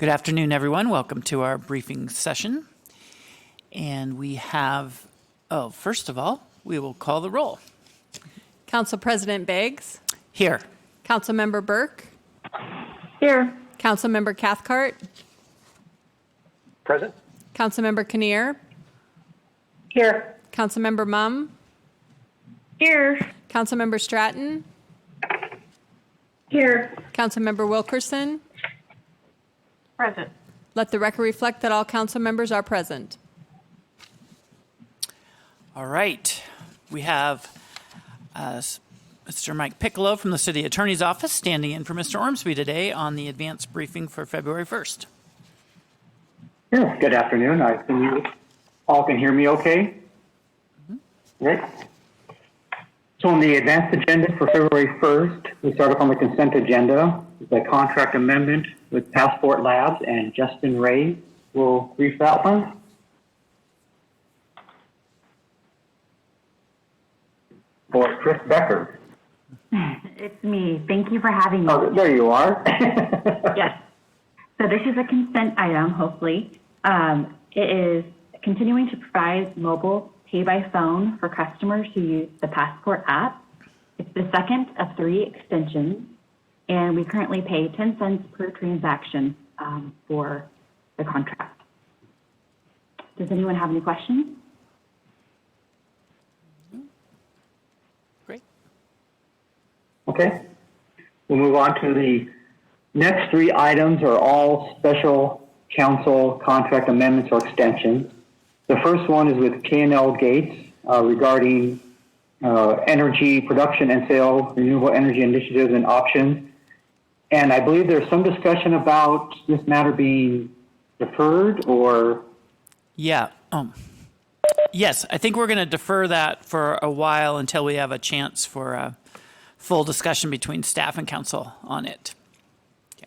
Good afternoon, everyone. Welcome to our briefing session. And we have, first of all, we will call the roll. Council President Beggs. Here. Councilmember Burke. Here. Councilmember Cathcart. Present. Councilmember Kinnear. Here. Councilmember Mumm. Here. Councilmember Stratton. Here. Councilmember Wilkerson. Present. Let the record reflect that all council members are present. All right. We have Mr. Mike Piccolo from the City Attorney's Office standing in for Mr. Ormsby today on the advanced briefing for February 1st. Yeah, good afternoon. I think you all can hear me okay? Great. So on the advanced agenda for February 1st, we start off on the consent agenda. The contract amendment with Passport Labs, and Justin Ray will brief that one. Or Chris Becker. It's me. Thank you for having me. Oh, there you are. Yes. So this is a consent item, hopefully. It is continuing to provide mobile pay by phone for customers who use the Passport app. It's the second of 3 extensions, and we currently pay 10 cents per transaction for the contract. Does anyone have any questions? Great. Okay. We'll move on to the next 3 items are all special council contract amendments or extensions. The first one is with K&L Gates regarding energy production and sale, renewable energy initiatives and options. And I believe there's some discussion about this matter being deferred or... Yeah. Yes, I think we're going to defer that for a while until we have a chance for a full discussion between staff and council on it. Yeah.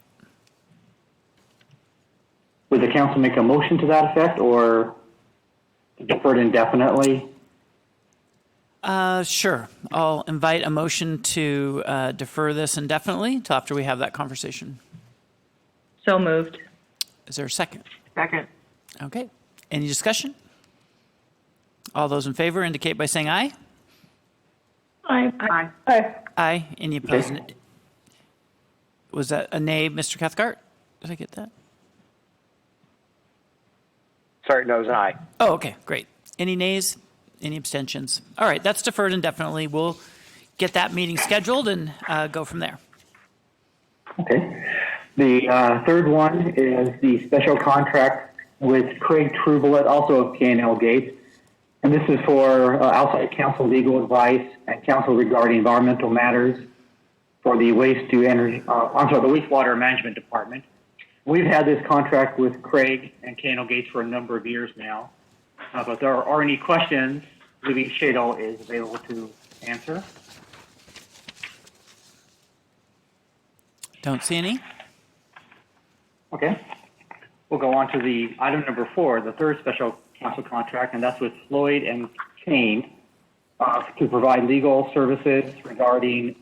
Would the council make a motion to that effect or deferred indefinitely? Sure. I'll invite a motion to defer this indefinitely until after we have that conversation. So moved. Is there a second? Second. Okay. Any discussion? All those in favor indicate by saying aye. Aye. Aye. Aye. Aye. Any opposed? Was that a nay, Mr. Cathcart? Did I get that? Sorry, no, it was an aye. Oh, okay. Great. Any nays? Any abstentions? All right. That's deferred indefinitely. We'll get that meeting scheduled and go from there. Okay. The third one is the special contract with Craig Trubelet, also of K&L Gates. And this is for outside council legal advice and counsel regarding environmental matters for the the wastewater management department. We've had this contract with Craig and K&L Gates for a number of years now. But if there are any questions, Libby Shadle is available to answer. Don't see any. Okay. We'll go on to the item number 4, the third special counsel contract, and that's with Floyd and Kane to provide legal services regarding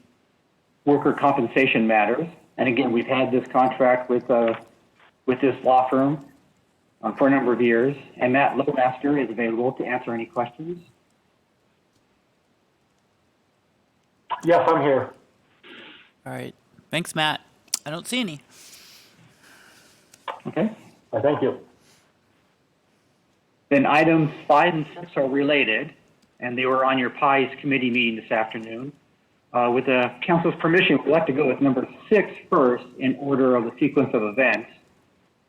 worker compensation matters. And again, we've had this contract with this law firm for a number of years, and Matt Lowmaster is available to answer any questions. Yes, I'm here. All right. Thanks, Matt. I don't see any. Okay. Thank you. Then items 5 and 6 are related, and they were on your PIES committee meeting this afternoon. With the council's permission, we'd like to go with number 6 first in order of the sequence of events.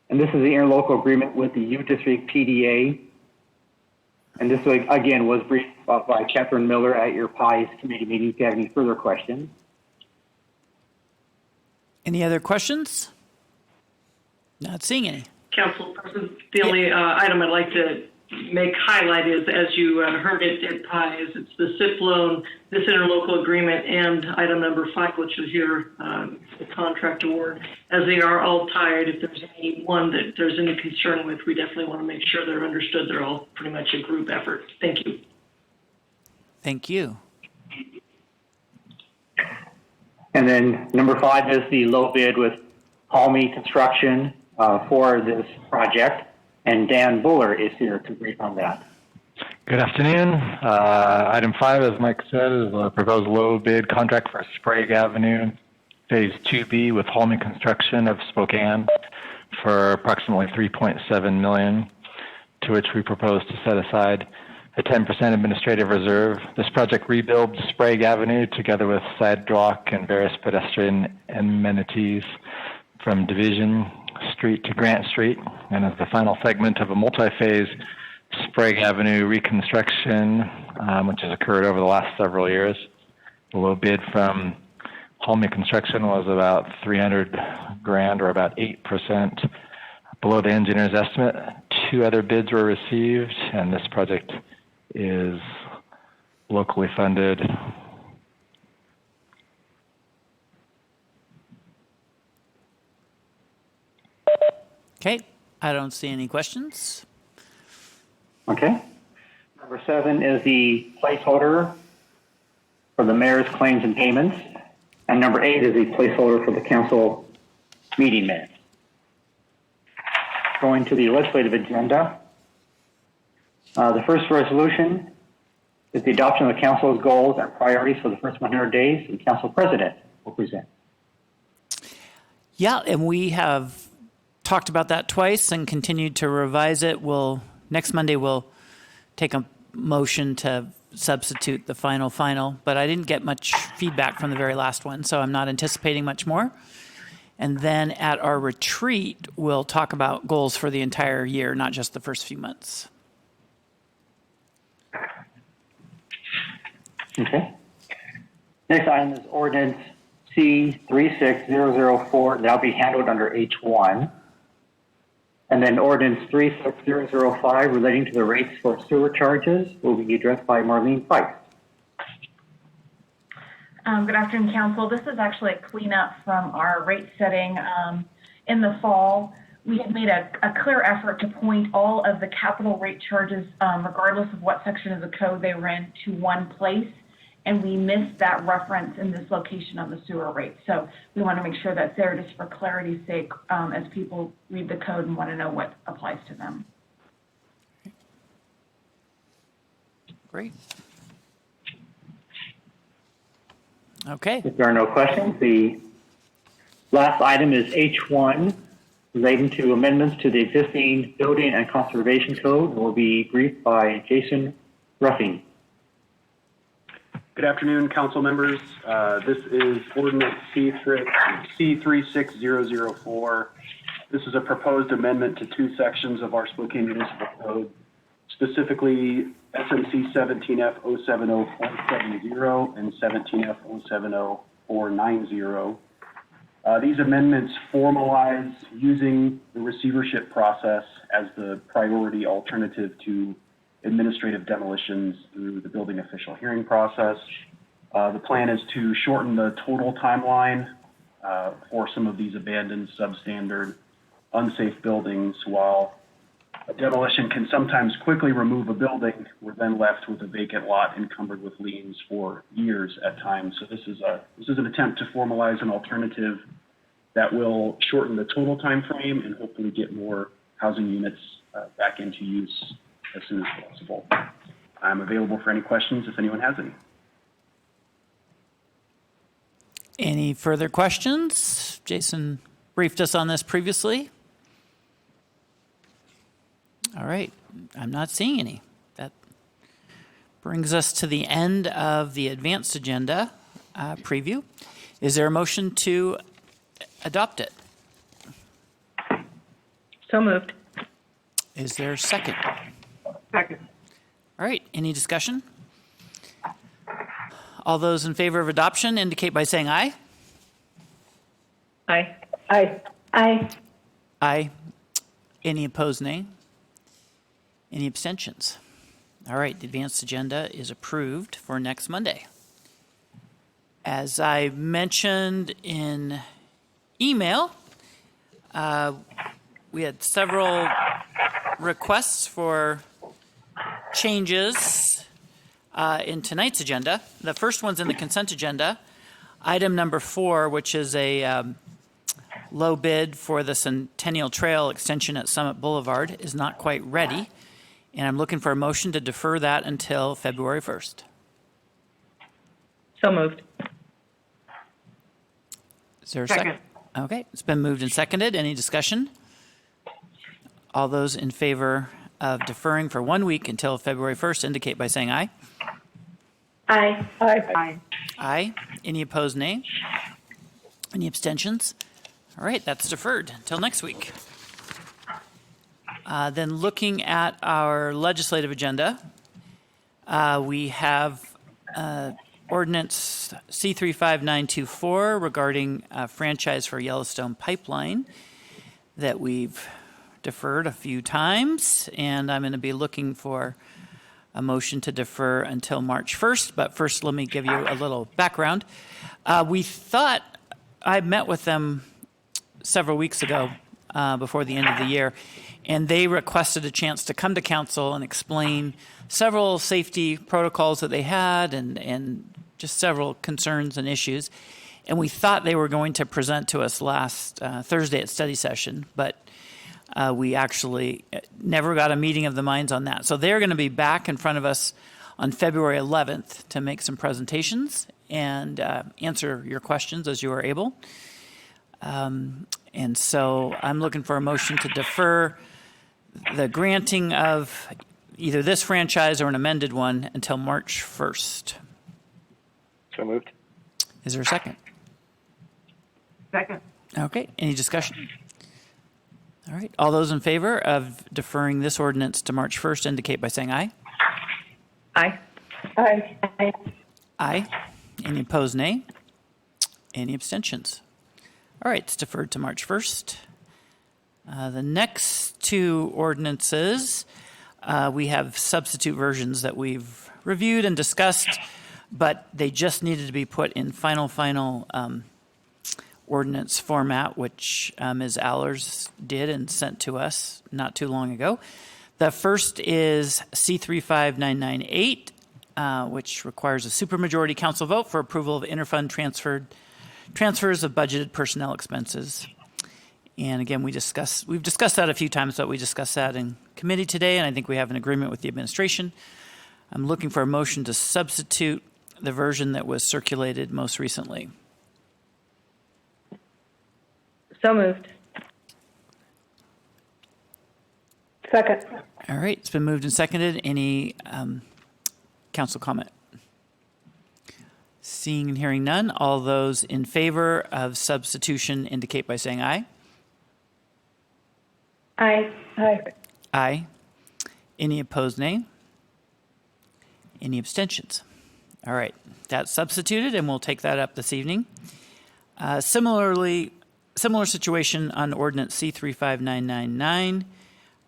And this is the interlocal agreement with the U District PDA. And this, again, was briefed by Catherine Miller at your PIES committee meeting if you have any further questions. Any other questions? Not seeing any. Council President, the only item I'd like to make highlight is, as you heard it at PIES, it's the SIP loan, this interlocal agreement, and item number 5, which is here, the contract award. As they are all tied, if there's any one that there's any concern with, we definitely want to make sure they're understood. They're all pretty much a group effort. Thank you. Thank you. And then number 5 is the low bid with Palmy Construction for this project, and Dan Buller is here to brief on that. Good afternoon. Item 5, as Mike said, is a proposed low bid contract for Sprague Avenue, Phase 2B with Holman Construction of Spokane for approximately $3.7 million, to which we propose to set aside a 10% administrative reserve. This project rebuilds Sprague Avenue together with sidewalk and various pedestrian amenities from Division Street to Grant Street, and is the final segment of a multi-phase Sprague Avenue reconstruction, which has occurred over the last several years. The low bid from Holman Construction was about $300,000, or about 8% below the engineer's estimate. 2 other bids were received, and this project is locally funded. Okay, I don't see any questions. Okay. Number 7 is the placeholder for the mayor's claims and payments. And number 8 is the placeholder for the council meeting minutes. Going to the legislative agenda. The first resolution is the adoption of the council's goals and priorities for the first 100 days, and council president will present. Yeah, and we have talked about that twice and continued to revise it. Next Monday we'll take a motion to substitute the final, but I didn't get much feedback from the very last one, so I'm not anticipating much more. And then at our retreat, we'll talk about goals for the entire year, not just the first few months. Okay. Next item is ordinance C36004, that'll be handled under H1. And then ordinance 36005 relating to the rates for sewer charges will be addressed by Marlene Feist. Good afternoon, Council. This is actually a cleanup from our rate setting in the fall. We had made a clear effort to point all of the capital rate charges, regardless of what section of the code they were in, to one place. And we missed that reference in this location of the sewer rate. So we want to make sure that's there just for clarity's sake as people read the code and want to know what applies to them. Great. Okay. If there are no questions, the last item is H1 relating to amendments to the existing building and conservation code will be briefed by Jason Ruffing. Good afternoon, council members. This is ordinance C36004. This is a proposed amendment to 2 sections of our Spokane Municipal Code, specifically SMC 17F070470 and 17F070490. These amendments formalize using the receivership process as the priority alternative to administrative demolitions through the building official hearing process. The plan is to shorten the total timeline for some of these abandoned, substandard, unsafe buildings. While a demolition can sometimes quickly remove a building, we're then left with a vacant lot encumbered with liens for years at times. So this is an attempt to formalize an alternative that will shorten the total time frame and hopefully get more housing units back into use as soon as possible. I'm available for any questions if anyone has any. Any further questions? Jason briefed us on this previously. All right, I'm not seeing any. That brings us to the end of the advanced agenda preview. Is there a motion to adopt it? So moved. Is there a second? Second. All right, any discussion? All those in favor of adoption indicate by saying aye. Aye. Aye. Aye. Aye. Any opposed, nay? Any abstentions? All right, the advanced agenda is approved for next Monday. As I mentioned in email, we had several requests for changes in tonight's agenda. The first one's in the consent agenda. Item number 4, which is a low bid for the Centennial Trail extension at Summit Boulevard is not quite ready, and I'm looking for a motion to defer that until February 1st. So moved. Is there a second? Second. Okay, it's been moved and seconded. Any discussion? All those in favor of deferring for 1 week until February 1st indicate by saying aye. Aye. Aye. Aye. Any opposed, nay? Any abstentions? All right, that's deferred until next week. Then looking at our legislative agenda, we have ordinance C35924 regarding a franchise for Yellowstone Pipeline that we've deferred a few times, and I'm going to be looking for a motion to defer until March 1st. But first, let me give you a little background. We thought, I met with them several weeks ago before the end of the year, and they requested a chance to come to council and explain several safety protocols that they had and just several concerns and issues. And we thought they were going to present to us last Thursday at study session, but we actually never got a meeting of the minds on that. So they're going to be back in front of us on February 11th to make some presentations and answer your questions as you are able. And so I'm looking for a motion to defer the granting of either this franchise or an amended one until March 1st. So moved. Is there a second? Second. Okay, any discussion? All right, all those in favor of deferring this ordinance to March 1st indicate by saying aye. Aye. Aye. Aye. Aye. Any opposed, nay? Any abstentions? All right, it's deferred to March 1st. The next two ordinances, we have substitute versions that we've reviewed and discussed, but they just needed to be put in final ordinance format, which Ms. Allers did and sent to us not too long ago. The first is C35998, which requires a supermajority council vote for approval of interfund transfers of budgeted personnel expenses. And again, we've discussed that a few times, but we discussed that in committee today, and I think we have an agreement with the administration. I'm looking for a motion to substitute the version that was circulated most recently. So moved. Second. All right, it's been moved and seconded. Any council comment? Seeing and hearing none, all those in favor of substitution indicate by saying aye. Aye. Aye. Aye. Any opposed, nay? Any abstentions? All right, that's substituted, and we'll take that up this evening. Similar situation on ordinance C35999,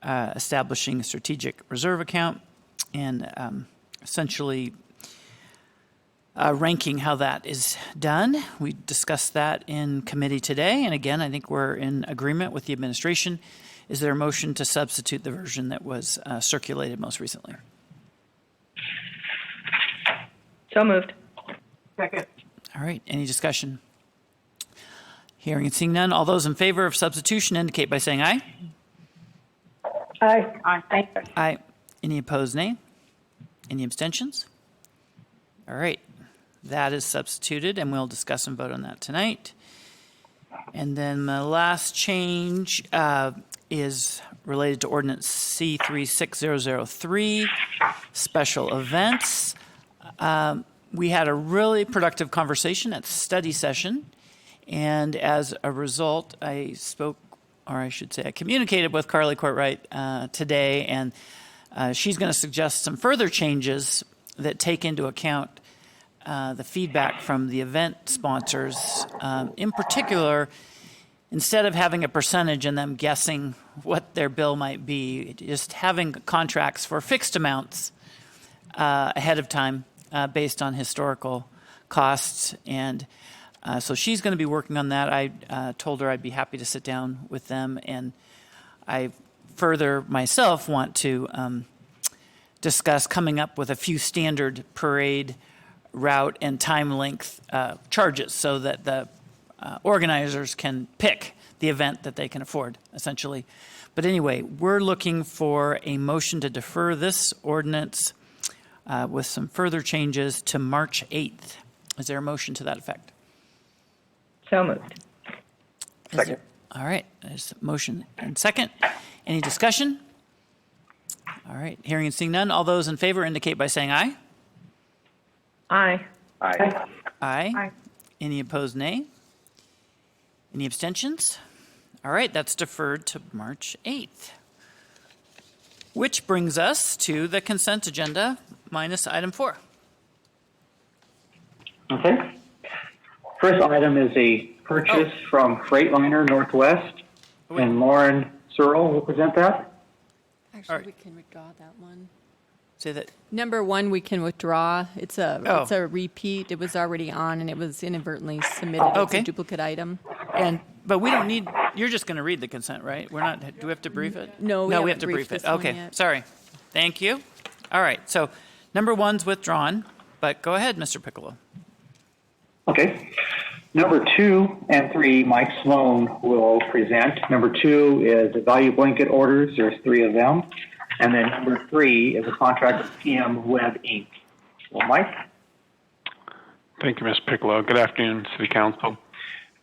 establishing a strategic reserve account and essentially ranking how that is done. We discussed that in committee today, and again, I think we're in agreement with the administration. Is there a motion to substitute the version that was circulated most recently? So moved. Second. All right, any discussion? Hearing and seeing none, all those in favor of substitution indicate by saying aye. Aye. Aye. Aye. Any opposed, nay? Any abstentions? All right, that is substituted, and we'll discuss and vote on that tonight. And then the last change is related to ordinance C36003, special events. We had a really productive conversation at study session, and as a result, I communicated with Carly Courtwright today, and she's going to suggest some further changes that take into account the feedback from the event sponsors. In particular, instead of having a percentage and them guessing what their bill might be, just having contracts for fixed amounts ahead of time based on historical costs. And so she's going to be working on that. I told her I'd be happy to sit down with them, and I further myself want to discuss coming up with a few standard parade route and time length charges so that the organizers can pick the event that they can afford, essentially. But anyway, we're looking for a motion to defer this ordinance with some further changes to March 8th. Is there a motion to that effect? So moved. Second. All right, there's a motion and second. Any discussion? All right, hearing and seeing none. All those in favor indicate by saying aye. Aye. Aye. Aye. Aye. Any opposed, nay? Any abstentions? All right, that's deferred to March 8th. Which brings us to the consent agenda minus item 4. Okay. First item is a purchase from Freightliner Northwest, and Lauren Searle will present that. Actually, right. we can withdraw that one. Say that. Number 1, we can withdraw. It's a Oh. repeat. It was already on, and it was inadvertently submitted as Okay. a duplicate item. But we don't need, you're just going to read the consent, right? We're not, do we have to brief it? No, we we haven't have to brief briefed it. this one Okay, yet. sorry. Thank you. All right, so number 1's withdrawn, but go ahead, Mr. Piccolo. Okay. Number 2 and 3, Mike Sloan will present. Number 2 is the value blanket orders. There's 3 of them. And then number 3 is a contract with PM Web Inc. Well, Mike? Thank you, Ms. Piccolo. Good afternoon, City Council.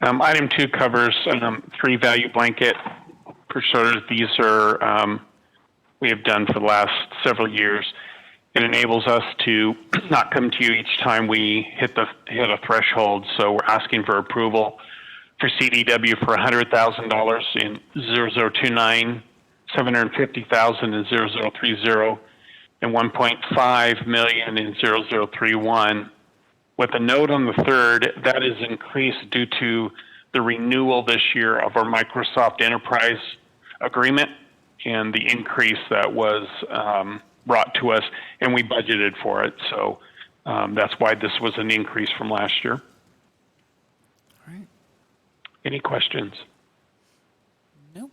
Item 2 covers 3 value blanket purchase orders. These are we have done for the last several years. It enables us to not come to you each time we hit a threshold. So we're asking for approval for CDW for $100,000 in 0029, $750,000 in 0030, and $1.5 million in 0031. With a note on the third, that is increased due to the renewal this year of our Microsoft Enterprise agreement and the increase that was brought to us, and we budgeted for it. So that's why this was an increase from last year. All right. Any questions? Nope.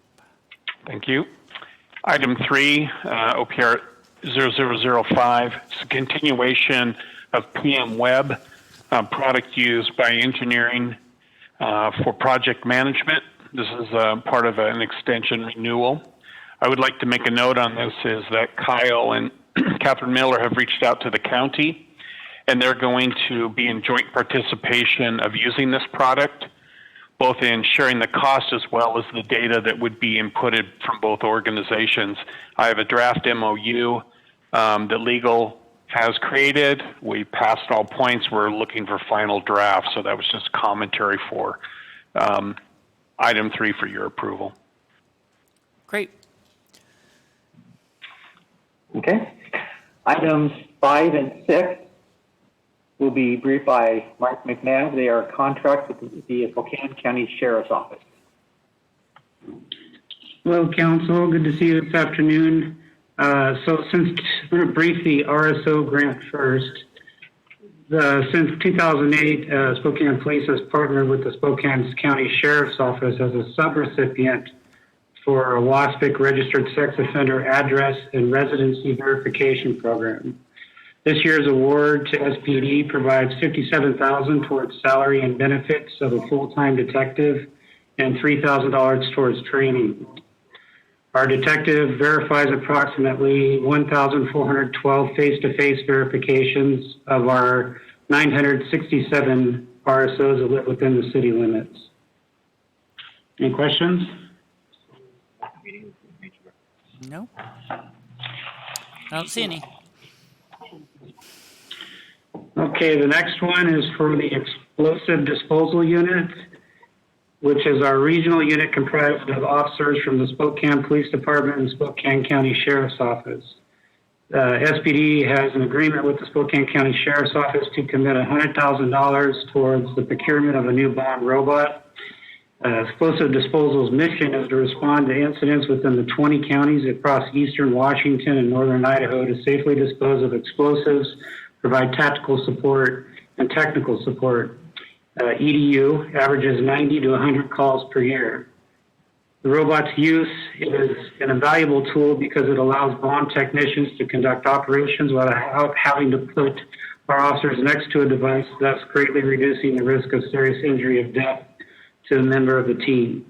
Thank you. Item 3, OPR 0005, it's a continuation of PM Web, product used by engineering for project management. This is part of an extension renewal. I would like to make a note on this is that Kyle and Catherine Miller have reached out to the county, and they're going to be in joint participation of using this product, both in sharing the cost as well as the data that would be inputted from both organizations. I have a draft MOU that legal has created. We passed all points. We're looking for final draft, so that was just commentary for item 3 for your approval. Great. Okay. Items 5 and 6 will be briefed by Mark McNabb. They are contracts with the Spokane County Sheriff's Office. Hello, Council. Good to see you this afternoon. So since we're going to brief the RSO grant first, since 2008, Spokane Police has partnered with the Spokane County Sheriff's Office as a subrecipient for a WASPIC Registered Sex Offender Address and Residency Verification Program. This year's award to SPD provides $57,000 towards salary and benefits of a full-time detective and $3,000 towards training. Our detective verifies approximately 1,412 face-to-face verifications of our 967 RSOs that live within the city limits. Any questions? No. I don't see any. Okay, the next one is for the Explosive Disposal Unit, which is our regional unit comprised of officers from the Spokane Police Department and Spokane County Sheriff's Office. SPD has an agreement with the Spokane County Sheriff's Office to commit $100,000 towards the procurement of a new bomb robot. Explosive Disposal's mission is to respond to incidents within the 20 counties across eastern Washington and northern Idaho to safely dispose of explosives, provide tactical support, and technical support. EDU averages 90 to 100 calls per year. The robot's use is an invaluable tool because it allows bomb technicians to conduct operations without having to put our officers next to a device, thus greatly reducing the risk of serious injury or death to a member of the team.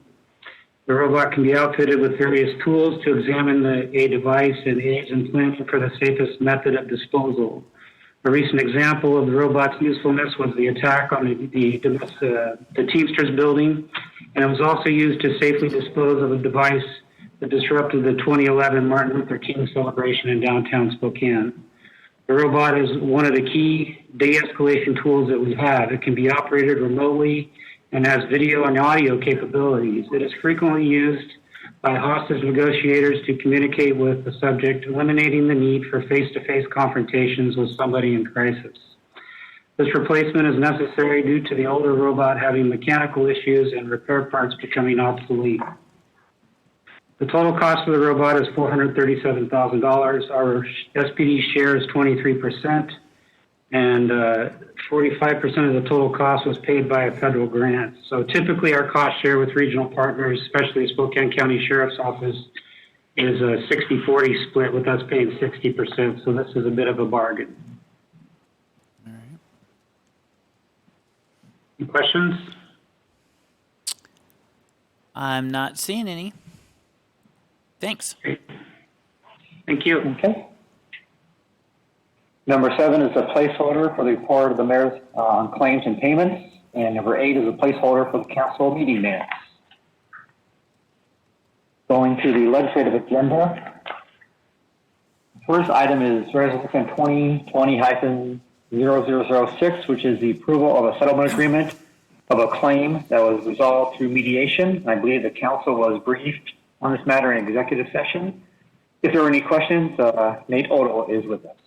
The robot can be outfitted with various tools to examine a device and aids in planning for the safest method of disposal. A recent example of the robot's usefulness was the attack on the Teamsters building, and it was also used to safely dispose of a device that disrupted the 2011 Martin Luther King celebration in downtown Spokane. The robot is one of the key de-escalation tools that we have. It can be operated remotely and has video and audio capabilities. It is frequently used by hostage negotiators to communicate with the subject, eliminating the need for face-to-face confrontations with somebody in crisis. This replacement is necessary due to the older robot having mechanical issues and repair parts becoming obsolete. The total cost of the robot is $437,000. Our SPD share is 23%, and 45% of the total cost was paid by a federal grant. So typically our cost share with regional partners, especially Spokane County Sheriff's Office, is a 60-40 split, with us paying 60%. So this is a bit of a bargain. All right. Any questions? I'm not seeing any. Thanks. Thank you. Okay. Number 7 is a placeholder for the report of the mayor on claims and payments. And number 8 is a placeholder for the council meeting minutes. Going to the legislative agenda. First item is Resolution 2020-0006, which is the approval of a settlement agreement of a claim that was resolved through mediation. I believe the council was briefed on this matter in executive session. If there are any questions, Nate Odell is with us.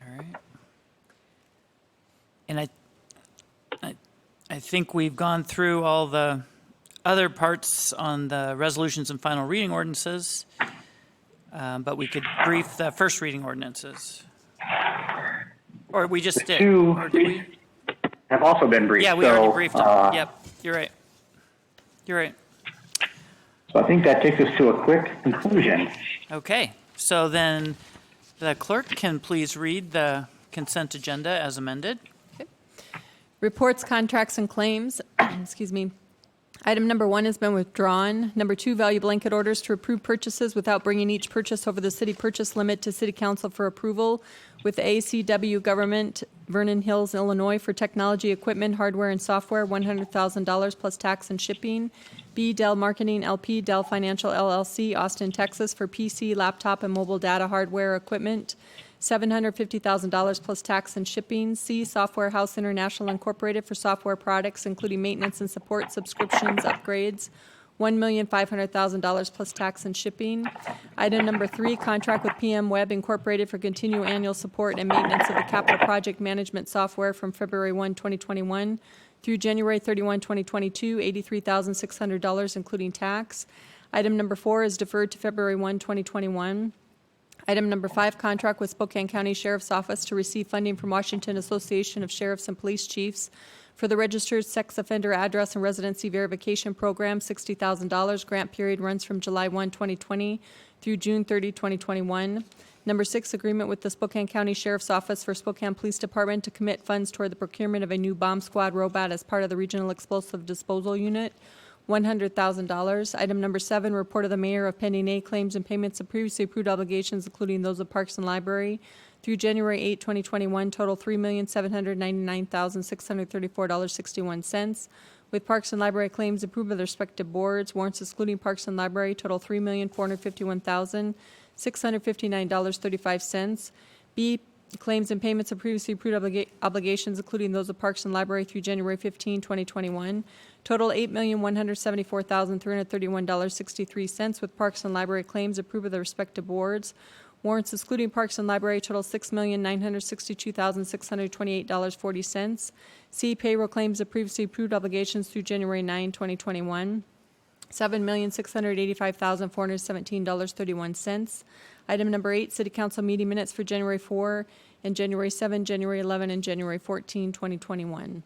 All right. And I think we've gone through all the other parts on the resolutions and final reading ordinances, but we could brief the first reading ordinances. Or we just did. Or did we? Have also been briefed. Yeah, we already briefed them. Yep, you're right. You're right. So I think that takes us to a quick conclusion. Okay, so then the clerk can please read the consent agenda as amended. Okay. Reports, contracts, and claims. Excuse me. Item number 1 has been withdrawn. Number 2, value blanket orders to approve purchases without bringing each purchase over the city purchase limit to City Council for approval with ACW Government, Vernon Hills, Illinois, for technology, equipment, hardware, and software, $100,000 plus tax and shipping. B, Dell Marketing LP, Dell Financial LLC, Austin, Texas, for PC, laptop, and mobile data hardware equipment, $750,000 plus tax and shipping. C, Software House International Incorporated, for software products, including maintenance and support, subscriptions, upgrades, $1,500,000 plus tax and shipping. Item number 3, contract with PM Web Incorporated for continual annual support and maintenance of the capital project management software from February 1, 2021 through January 31, 2022, $83,600, including tax. Item number 4 is deferred to February 1, 2021. Item number 5, contract with Spokane County Sheriff's Office to receive funding from Washington Association of Sheriffs and Police Chiefs for the registered sex offender address and residency verification program, $60,000. Grant period runs from July 1, 2020 through June 30, 2021. Number 6, agreement with the Spokane County Sheriff's Office for Spokane Police Department to commit funds toward the procurement of a new bomb squad robot as part of the Regional Explosive Disposal Unit, $100,000. Item number 7, report of the mayor of pending A claims and payments of previously approved obligations, including those of Parks and Library, through January 8, 2021, total $3,799,634.61. With Parks and Library claims approved by the respective boards, warrants excluding Parks and Library, total $3,451,659.35. B, claims and payments of previously approved obligations, including those of Parks and Library, through January 15, 2021. Total $8,174,331.63, with Parks and Library claims approved by the respective boards. Warrants excluding Parks and Library total $6,962,628.40. C, payroll claims of previously approved obligations through January 9, 2021. $7,685,417.31. Item number 8, City Council meeting minutes for January 4 and January 7, January 11, and January 14, 2021.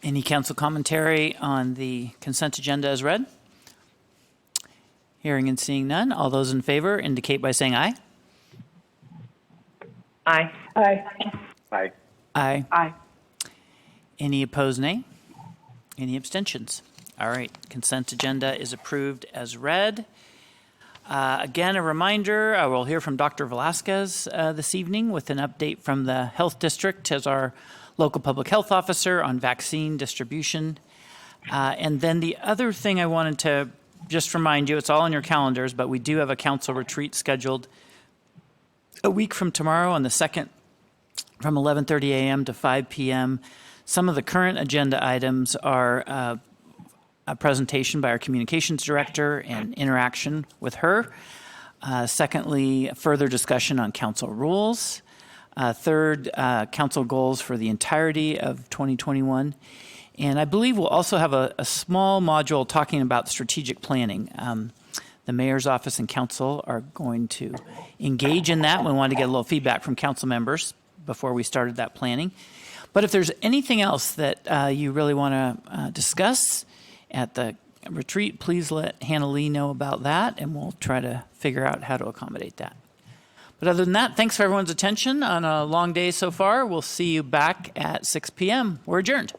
Any council commentary on the consent agenda as read? Hearing and seeing none, all those in favor indicate by saying aye. Aye. Aye. Aye. Aye. Aye. Any opposed, nay? Any abstentions? All right, consent agenda is approved as read. Again, a reminder, we'll hear from Dr. Velasquez this evening with an update from the Health District as our local public health officer on vaccine distribution. And then the other thing I wanted to just remind you, it's all in your calendars, but we do have a council retreat scheduled a week from tomorrow on the 2nd from 11:30 a.m. to 5 p.m. Some of the current agenda items are a presentation by our communications director and interaction with her. Secondly, further discussion on council rules. Third, council goals for the entirety of 2021. And I believe we'll also have a small module talking about strategic planning. The mayor's office and council are going to engage in that. We wanted to get a little feedback from council members before we started that planning. But if there's anything else that you really want to discuss at the retreat, please let Hannah Lee know about that, and we'll try to figure out how to accommodate that. But other than that, thanks for everyone's attention on a long day so far. We'll see you back at 6 p.m. We're adjourned.